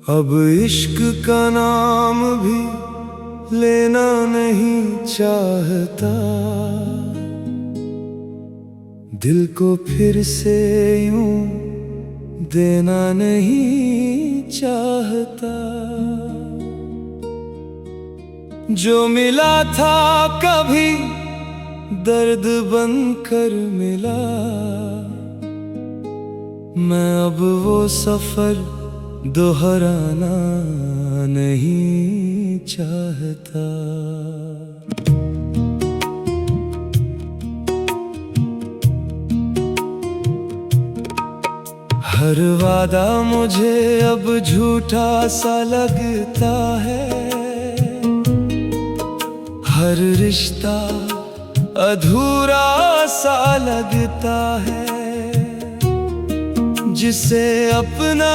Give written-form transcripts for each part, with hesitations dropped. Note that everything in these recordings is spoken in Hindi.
अब इश्क का नाम भी लेना नहीं चाहता, दिल को फिर से यूं देना नहीं चाहता। जो मिला था कभी दर्द बनकर मिला, मैं अब वो सफर दोहराना नहीं चाहता। हर वादा मुझे अब झूठा सा लगता है, हर रिश्ता अधूरा सा लगता है। जिसे अपना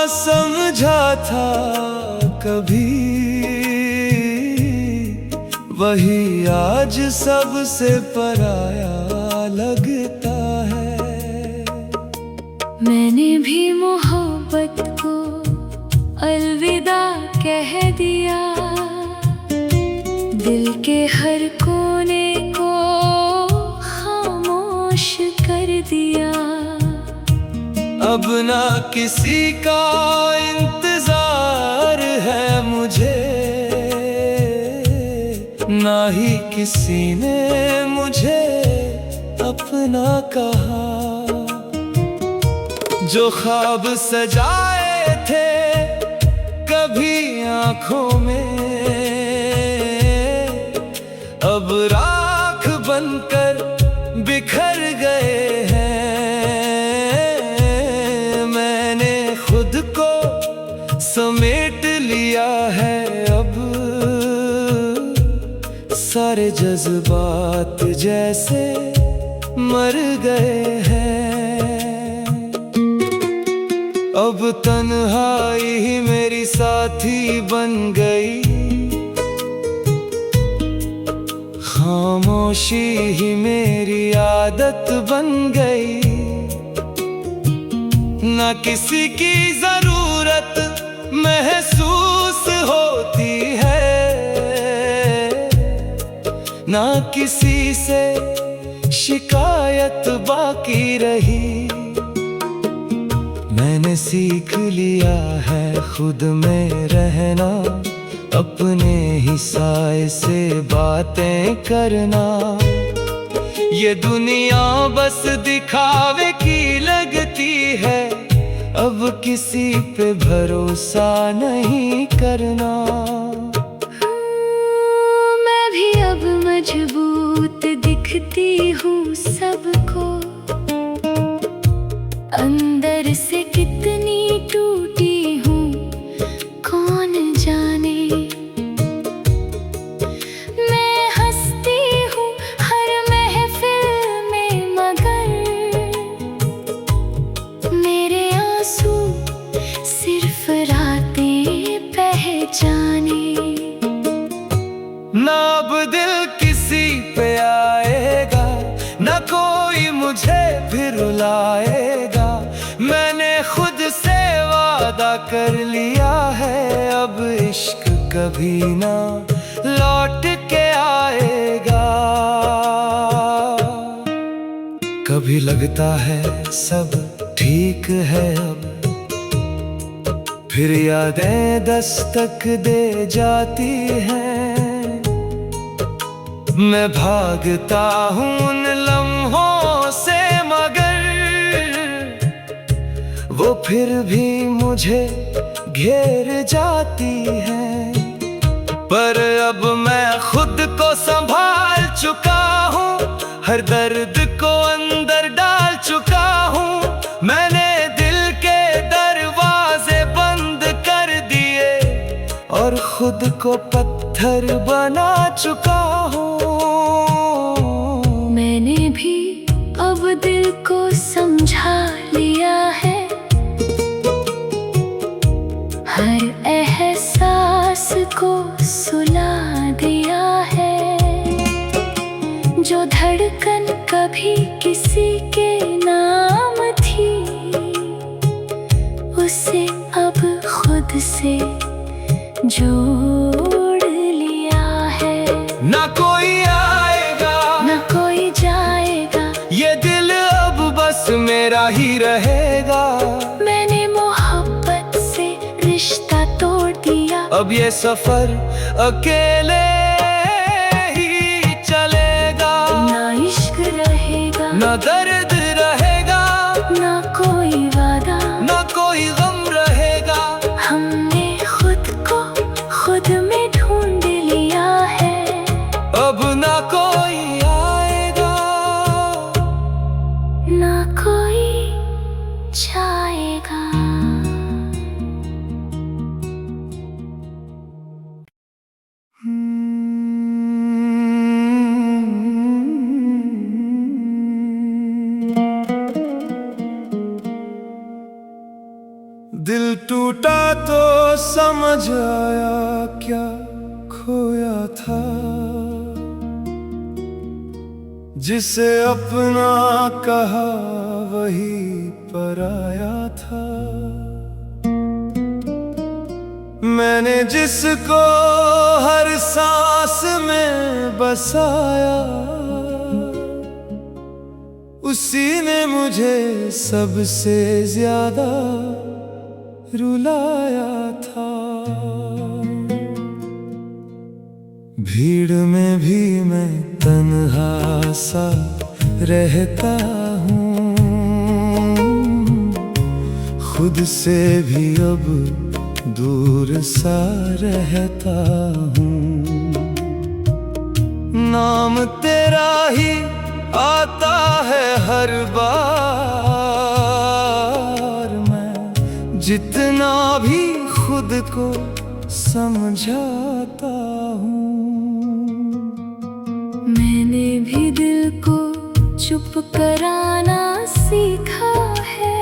समझा था कभी, वही आज सबसे पराया लगता है। मैंने भी मोहब्बत को अलविदा कह दिया, दिल के हर कोने को खामोश कर दिया। अब ना किसी का इंतजार है मुझे, ना ही किसी ने मुझे अपना कहा। जो ख्वाब सजाए थे कभी आँखों में, अब राख बनकर बिखर गए हैं। मैंने खुद को समेट लिया है अब, सारे जज्बात जैसे मर गए हैं। अब तन्हाई ही मेरी साथी बन गई, खामोशी ही मेरी आदत बन गई। ना किसी की जरूरत महसूस होती है, ना किसी से शिकायत बाकी रही। मैंने सीख लिया है खुद में रहना, अपने ही साए से बातें करना। ये दुनिया बस दिखावे की लगती है, अब किसी पे भरोसा नहीं करना। मैं भी अब मजबूत दिखती हूँ सबको, अंदर से कितनी टूटी हूँ कौन जाने। मैं हंसती हूँ हर महफिल में, मगर मेरे आंसू सिर्फ रातें पहचाने। ना अब दिल किसी पे आएगा, ना कोई मुझे फिर रुलाएगा। मैंने खुद से वादा कर लिया है, अब इश्क कभी ना लौट के आएगा। कभी लगता है सब ठीक है अब, फिर यादें दस्तक दे जाती हैं। मैं भागता हूँ उन लम्हों से, मगर वो फिर भी मुझे घेर जाती हैं। पर अब मैं खुद को संभाल चुका हूँ, हर दर्द को अंदर डाल चुका हूँ। मैंने दिल के दरवाजे बंद कर दिए और खुद को पत्थर बना चुका हूँ। मैंने भी अब दिल को समझा लिया है, हर एहसास को सुला दिया है। जो धड़कन कभी किसी के नाम थी, उसे अब खुद से जोड़ लिया है। ना कोई आएगा ना कोई जाएगा, ये दिल अब बस मेरा ही रहेगा। मैंने मोहब्बत से रिश्ता तोड़ दिया, अब ये सफर अकेले ही चलेगा। ना इश्क रहेगा, ना दर्द रहेगा, ना कोई वादा, ना कोई गम रहेगा। हमने खुद को खुद में ढूंढ लिया है। अब ना कोई आएगा, ना कोई जाएगा। दिल टूटा तो समझ आया क्या खोया था, जिसे अपना कहा वही पराया था। मैंने जिसको हर सांस में बसाया, उसी ने मुझे सबसे ज्यादा रुलाया था। भीड़ में भी मैं तन्हा सा रहता हूँ, खुद से भी अब दूर सा रहता हूँ। नाम तेरा ही आता है हर बार, जितना भी खुद को समझाता हूँ। मैंने भी दिल को चुप कराना सीखा है,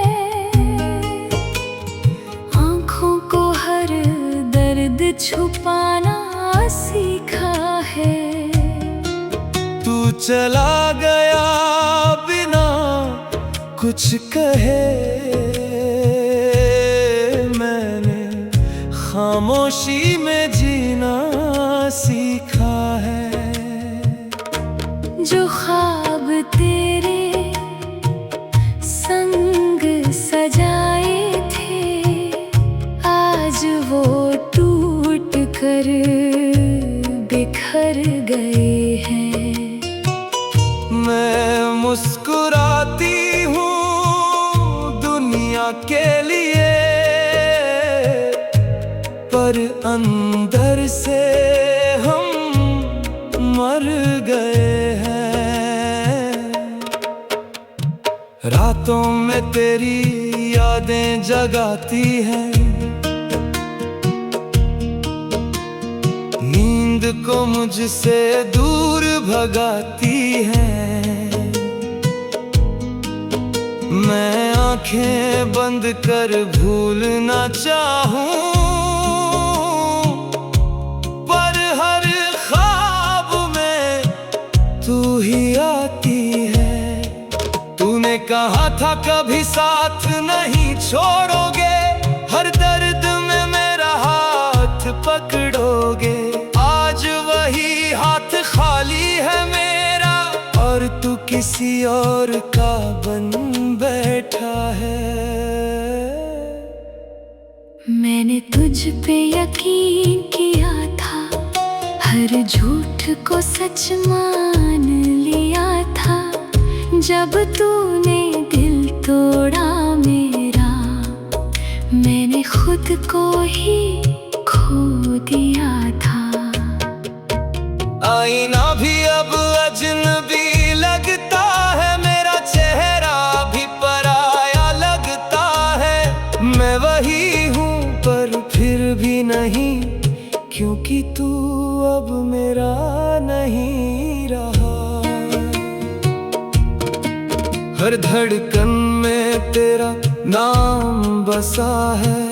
आँखों को हर दर्द छुपाना सीखा है। तू चला गया बिना कुछ कहे, खामोशी में जीना सीखा है। जो ख्वाब तेरे संग सजाए थे, आज वो टूट कर बिखर गए हैं। मैं मुस्कुराती हूँ दुनिया के लिए, पर अंदर से हम मर गए हैं। रातों में तेरी यादें जगाती हैं, नींद को मुझसे दूर भगाती हैं। मैं आंखें बंद कर भूलना चाहूं, कहा था कभी साथ नहीं छोड़ोगे, हर दर्द में मेरा हाथ पकड़ोगे। आज वही हाथ खाली है मेरा, और तू किसी और का बन बैठा है। मैंने तुझ पे यकीन किया था, हर झूठ को सच मान लिया था। जब तूने दिल तोड़ा मेरा, मैंने खुद को ही खो दिया था। आईना भी अब अजनबी लगता है, मेरा चेहरा भी पराया लगता है। मैं वही हूँ पर फिर भी नहीं, क्योंकि तू अब मेरा नहीं रहा। हर धड़कन में तेरा नाम बसा है,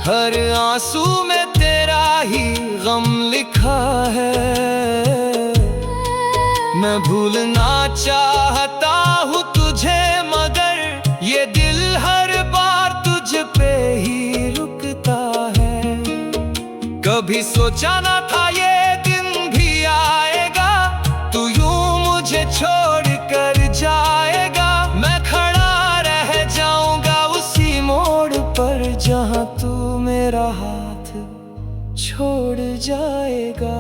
हर आंसू में तेरा ही गम लिखा है। मैं भूलना चाहता हूँ तुझे, मगर ये दिल हर बार कभी सोचा ना था ये दिन भी आएगा, तू यूं मुझे छोड़ कर जाएगा। मैं खड़ा रह जाऊंगा उसी मोड़ पर जहां तू मेरा हाथ छोड़ जाएगा।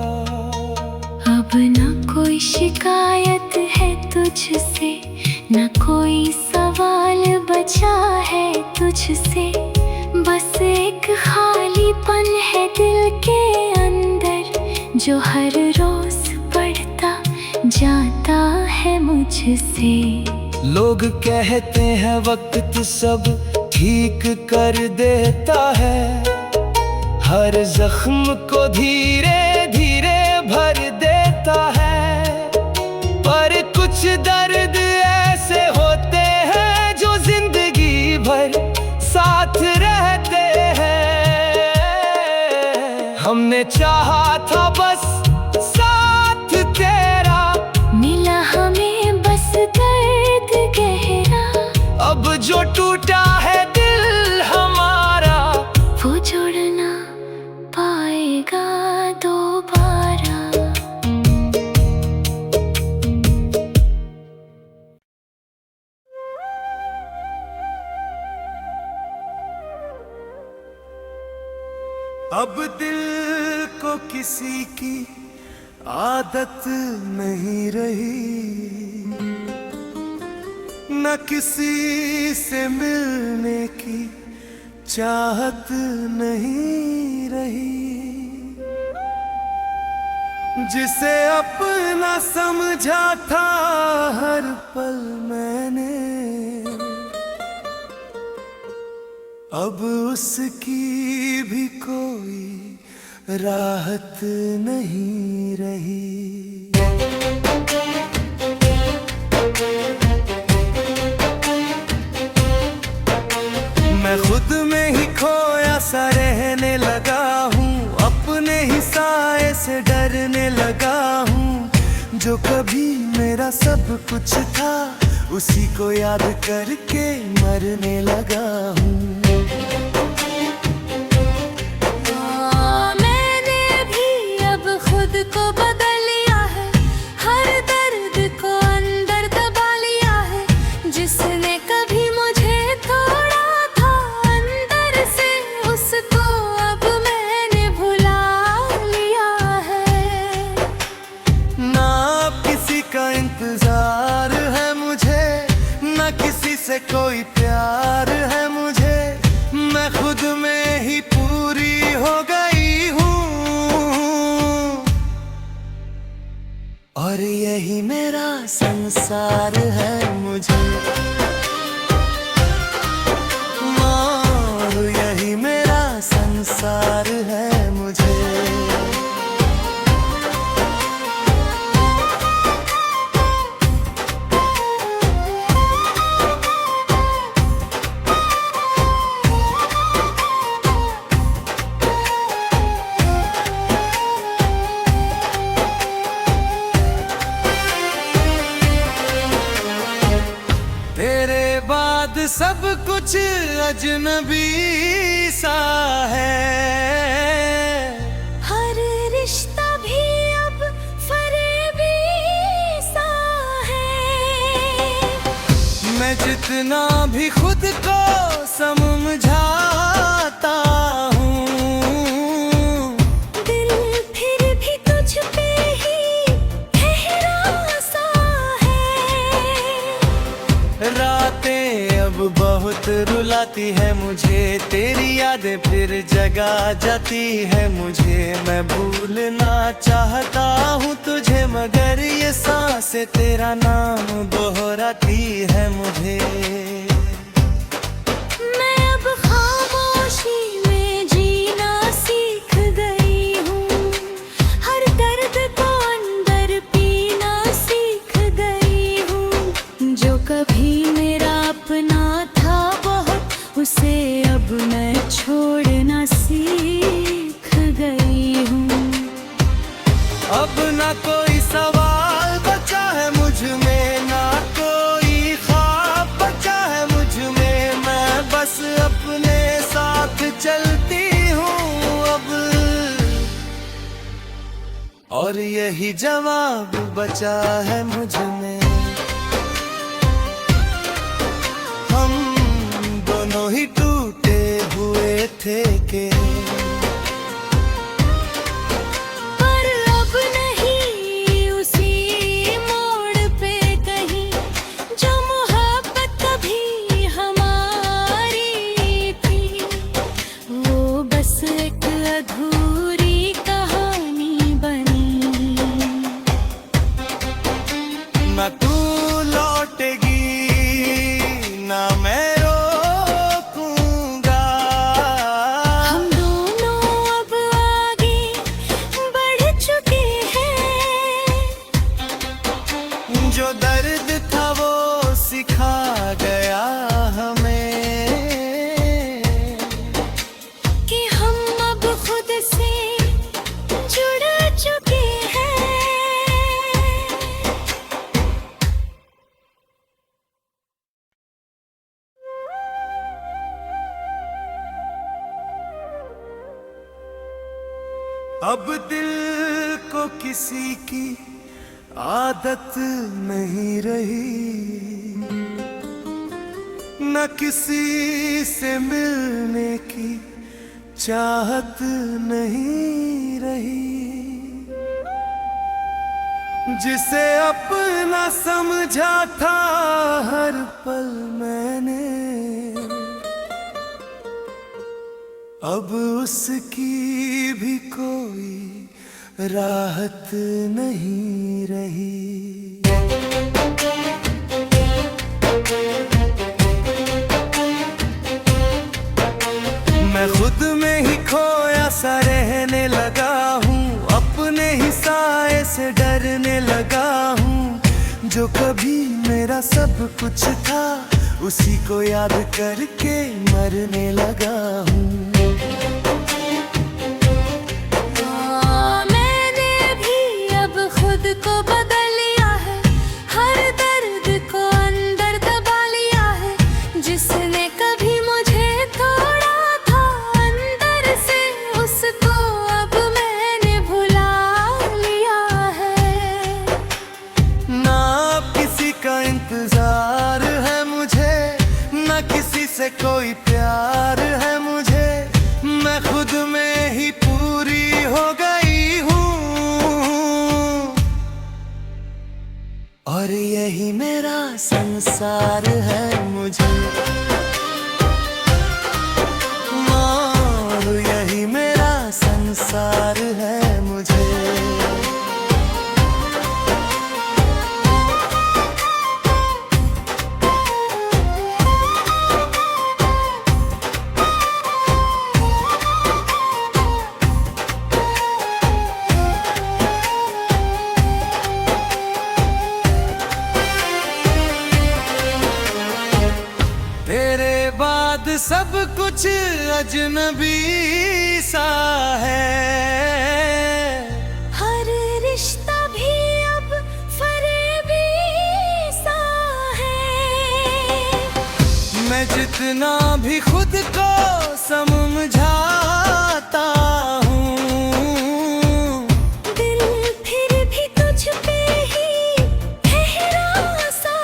अब ना कोई शिकायत है तुझसे, ना कोई सवाल बचा है तुझसे। बस एक खालीपन है दिल के अंदर, जो हर रोज बढ़ता जाता है मुझसे। लोग कहते हैं वक्त सब ठीक कर देता है, हर जख्म को धीरे धीरे भर देता है। पर कुछ दर्द ऐसे होते हैं जो जिंदगी भर साथ रहते हैं। हमने चाहा था बस साथ तेरा, मिला हमें बस दर्द गहरा। अब जो टूटा है दिल हमारा, वो जोड़ना पाएगा दोबारा। अब दिल को किसी की आदत नहीं रही, न किसी से मिलने की चाहत नहीं रही। जिसे अपना समझा था हर पल मैंने, अब उसकी भी कोई राहत नहीं रही। मैं खुद में ही खोया सा रहने लगा हूँ, अपने ही साए से डरने लगा हूँ। जो कभी मेरा सब कुछ था, उसी को याद करके मरने लगा हूँ। मैंने भी अब खुद को बदल लिया है, हर दर्द को अंदर दबा लिया है। जिसने कभी मुझे तोड़ा था अंदर से, उसको अब मैंने भुला लिया है। ना अब किसी का इंतजार है मुझे, ना किसी से कोई प्यार है मुझे। मैं खुद में ही पूरी हो गई हूँ, और यही मेरा संसार है मुझे। और यही मेरा संसार है मुझे। तेरे बाद सब कुछ अजनबी सा है, हर रिश्ता भी अब फरेबी सा है। मैं जितना भी खुद को समझाता हूँ, दिल फिर भी तुझ पे ही ठहरा सा है। रातें अब बहुत रुलाती है मुझे, तेरी यादें फिर जगा जाती है मुझे। मैं भूलना चाहता हूँ तुझे, मगर ये सांसें तेरा नाम दोहराती है मुझे। मैं अब खामोशी में जीना सीख गई हूँ, हर दर्द को अंदर पीना सीख गई हूँ। जो कभी मेरा अपना था बहुत, उसे अब मैं छोड़ना सीख गई हूँ। अब ना कोई सवाल बचा है मुझ में, ना कोई ख्वाब बचा है मुझ में। मैं बस अपने साथ चलती हूँ अब, और यही जवाब बचा है मुझ में। हम दोनों ही टूटे हुए थे के पर अब नहीं उसी मोड़ पे कहीं जो मोहब्बत कभी हमारी थी। वो बस एक अधूरी कहानी बनी। ना तू लौटेगी ना मैं रोकूंगा। हम दोनों अब आगे बढ़ चुके हैं। जो दर्द था वो सिखा गया हमें कि हम अब खुद से जुड़ चुके हैं। अब दिल को किसी की आदत नहीं रही, न किसी से मिलने की चाहत नहीं रही। जिसे अपना समझा था हर पल मैंने, अब उसकी भी कोई राहत नहीं रही। मैं खुद में ही खोया सा रहने लगा हूँ, अपने ही साए से डरने लगा हूँ। जो कभी मेरा सब कुछ था उसी को याद करके मरने लगा हूँ। मैंने भी अब खुद को बदल लिया है, हर दर्द को अंदर दबा लिया है। जिसने कभी मुझे तोड़ा था अंदर से, उसको अब मैंने भुला लिया है। ना अब किसी का इंतजार है मुझे, ना किसी से कोई प्यार है मुझे। मैं खुद में ही पूरी हो गई हूँ और यही मेरा संसार है मुझे। और यही मेरा संसार है मुझे। तेरे बाद सब कुछ अजनबी सा है। हर रिश्ता भी अब फरेबी सा है। मैं जितना भी खुद को समझाता हूँ, दिल फिर भी तुझ पे ही ठहरा सा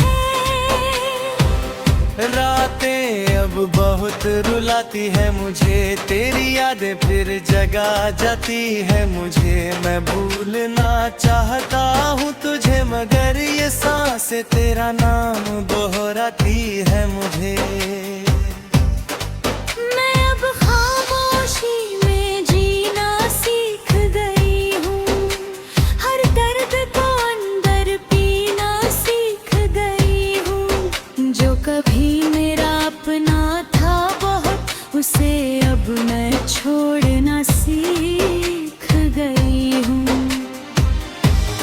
है। रातें अब बहुत रुलाती है मुझे, तेरी यादें फिर जगा जाती है मुझे। मैं भूलना चाहता हूँ तुझे, मगर ये सांसें तेरा नाम दोहराती है मुझे। मैं अब खामोशी में जीना सीख गई हूँ, हर दर्द को अंदर पीना सीख गई हूँ। जो कभी मेरा अपना था बहुत, उसे अब मैं छोड़ना सीख गई हूँ।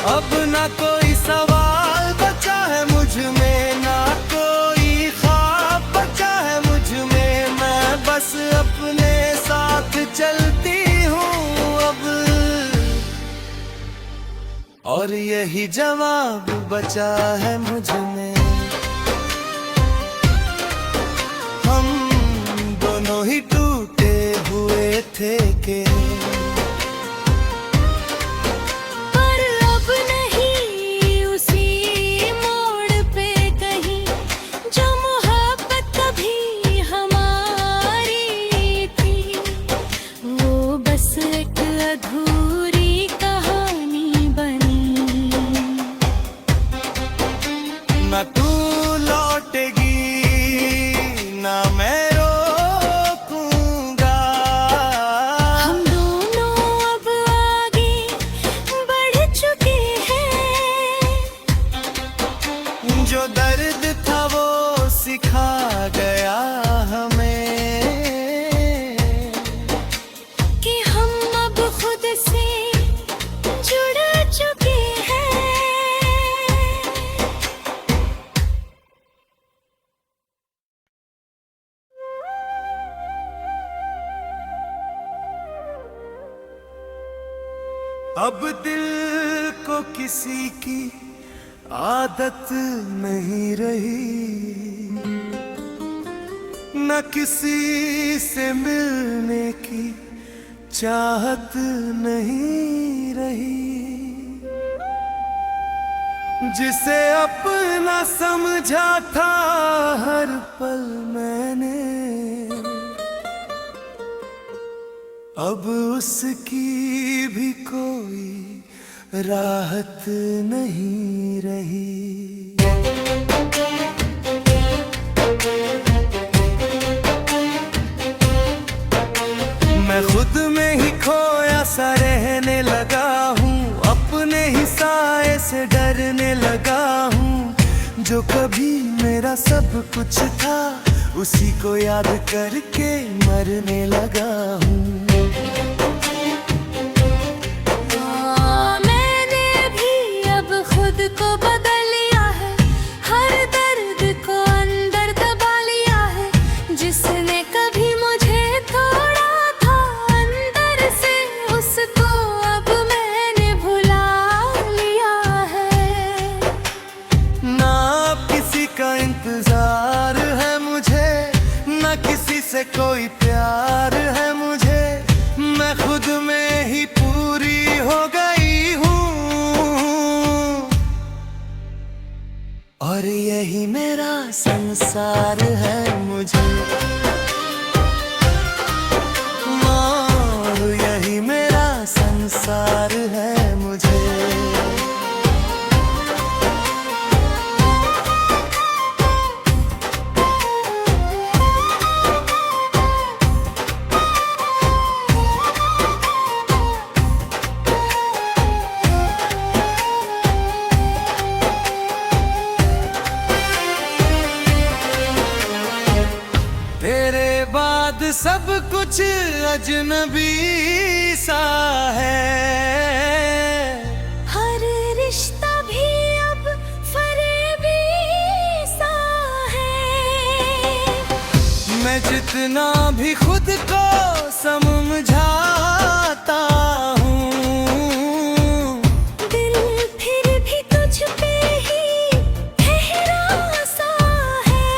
अब ना कोई सवाल बचा है मुझ में, ना कोई ख्वाब बचा है मुझ में। मैं बस अपने साथ चलती हूँ अब, और यही जवाब बचा है मुझ में। हम दोनों ही टूटे हुए थे के अब दिल को किसी की आदत नहीं रही, न किसी से मिलने की चाहत नहीं रही। जिसे अपना समझा था हर पल मैंने, अब उसकी भी कोई राहत नहीं रही। मैं खुद में ही खोया सा रहने लगा हूँ, अपने ही साए से डरने लगा हूँ। जो कभी मेरा सब कुछ था, उसी को याद करके मरने लगा हूँ। मैंने भी अब खुद को बदल लिया है, हर दर्द को अंदर दबा लिया है। जिसने कभी मुझे तोड़ा था अंदर से, उसको अब मैंने भुला लिया है। ना अब किसी का इंतजार है मुझे, ना किसी से कोई प्यार है मुझे। मैं खुद में ही पूरी हो गई हूँ, और यही मेरा संसार है मुझे। यही मेरा संसार है मुझे। तेरे बाद सब कुछ अजनबी सा है, हर रिश्ता भी अब फरेबी सा है। मैं जितना भी खुद को समझाता हूँ, दिल फिर भी तुझ पे ही ठहरा सा है।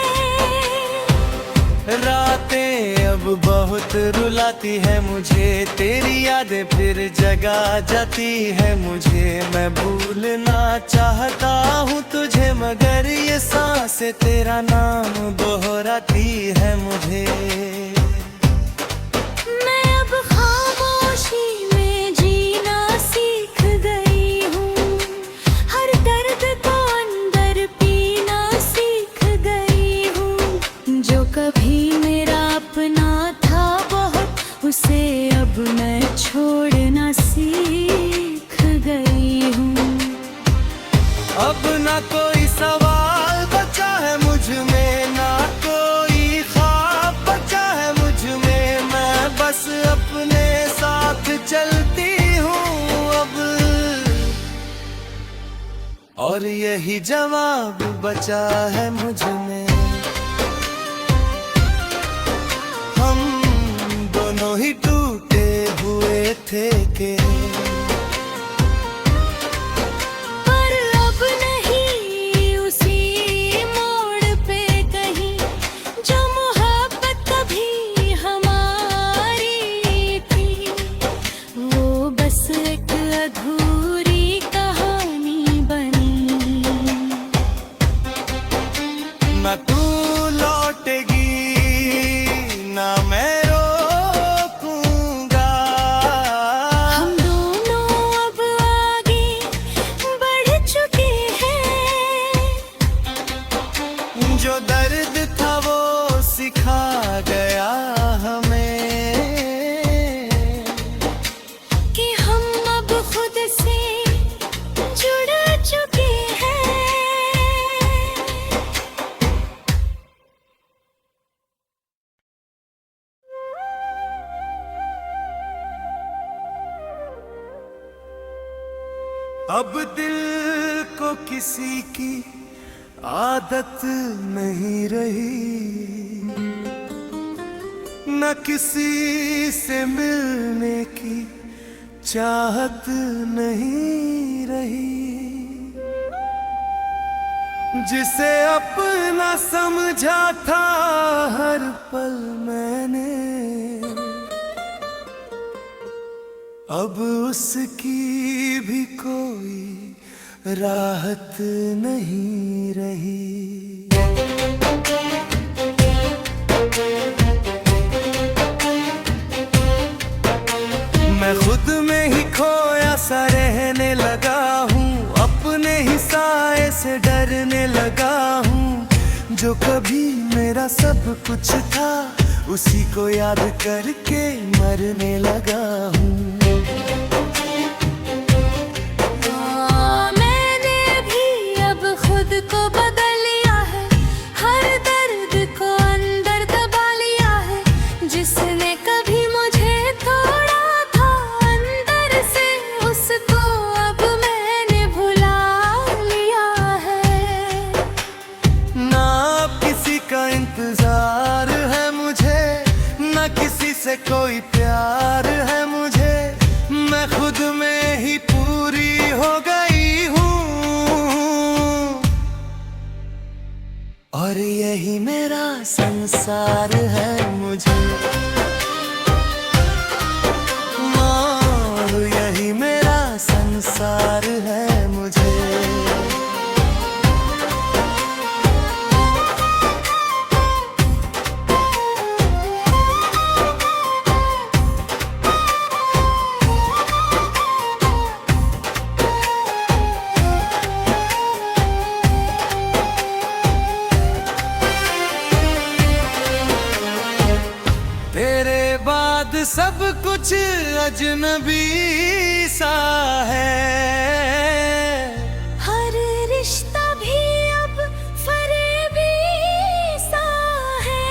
रातें अब बहुत रुलाती है मुझे, तेरी यादें फिर जगा जाती है मुझे। मैं भूलना चाहता हूँ तुझे, मगर ये सांसें तेरा नाम दोहराती है मुझे। मैं अब खामोशी में जीना सीख गई हूँ, हर दर्द को अंदर पीना सीख गई हूँ। जो कभी मेरा अपना था बहुत, उसे अब मैं छोड़ना सीख गई हूँ। अब ना कोई सवाल बचा है मुझ में, ना कोई ख्वाब बचा है मुझ में। मैं बस अपने साथ चलती हूँ अब, और यही जवाब बचा है मुझ में। हम दोनों ही टूटे हुए थे के, पर अब नहीं उसी मोड़ पे कहीं, जो मोहब्बत कभी हमारी थी। वो बस एक अधूरी कहानी बनी। ना तू लौटेगी ना मैं रोकूंगा। हम दोनों अब आगे बढ़ चुके हैं, जो दर्द था वो सिखा गया हमें, कि हम अब खुद से जुड़ चुके हैं। अब दिल को किसी की आदत नहीं रही, न किसी से मिलने की चाहत नहीं रही, जिसे अपना समझा था हर पल मैंने, अब उसकी भी कोई राहत नहीं रही। मैं खुद में ही खोया सा रहने लगा हूँ, अपने ही साए से डरने लगा हूँ। जो कभी मेरा सब कुछ था, उसी को याद करके मरने लगा हूँ। मैंने भी अब खुद को बदल लिया है, हर दर्द को अंदर दबा लिया है। जिसने कभी मुझे तोड़ा था अंदर से, उसको अब मैंने भुला लिया है। ना अब किसी का इंतजार है मुझे, ना किसी से कोई प्यार है मुझे। मैं खुद में ही पूरी हो गई हूँ, और यही मेरा संसार है मुझे। यही मेरा संसार है मुझे। तेरे बाद सब कुछ अजनबी सा है, हर रिश्ता भी अब फरेबी सा है।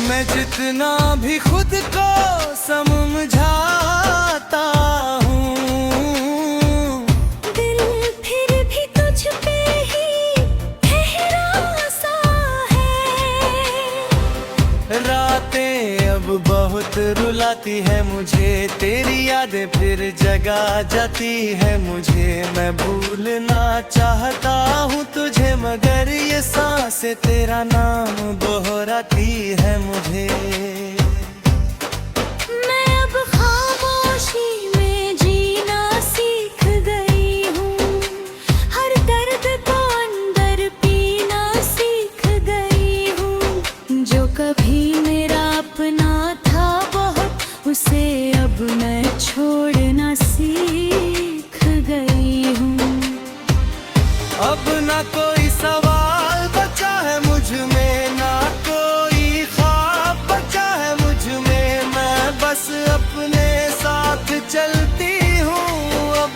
मैं जितना भी खुद को समझाता हूँ, दिल फिर भी तुझ पे ही ठहरा सा है। रातें अब बहुत रुलाती है मुझे, तेरी यादें फिर जगा जाती है मुझे। मैं भूलना चाहता हूँ तुझे, मगर ये सांसें तेरा नाम दोहराती है मुझे। मैं अब खामोशी में जीना सीख गई हूँ, हर दर्द को अंदर पीना सीख गई हूँ। जो कभी मेरा अपना था बहुत, उसे अब मैं छोड़ना सीख गई हूँ। अब ना कोई सवाल बचा है मुझ में, ना कोई ख्वाब बचा है मुझ में। मैं बस अपने साथ चलती हूँ अब,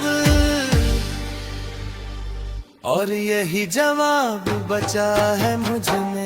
और यही जवाब बचा है मुझ में।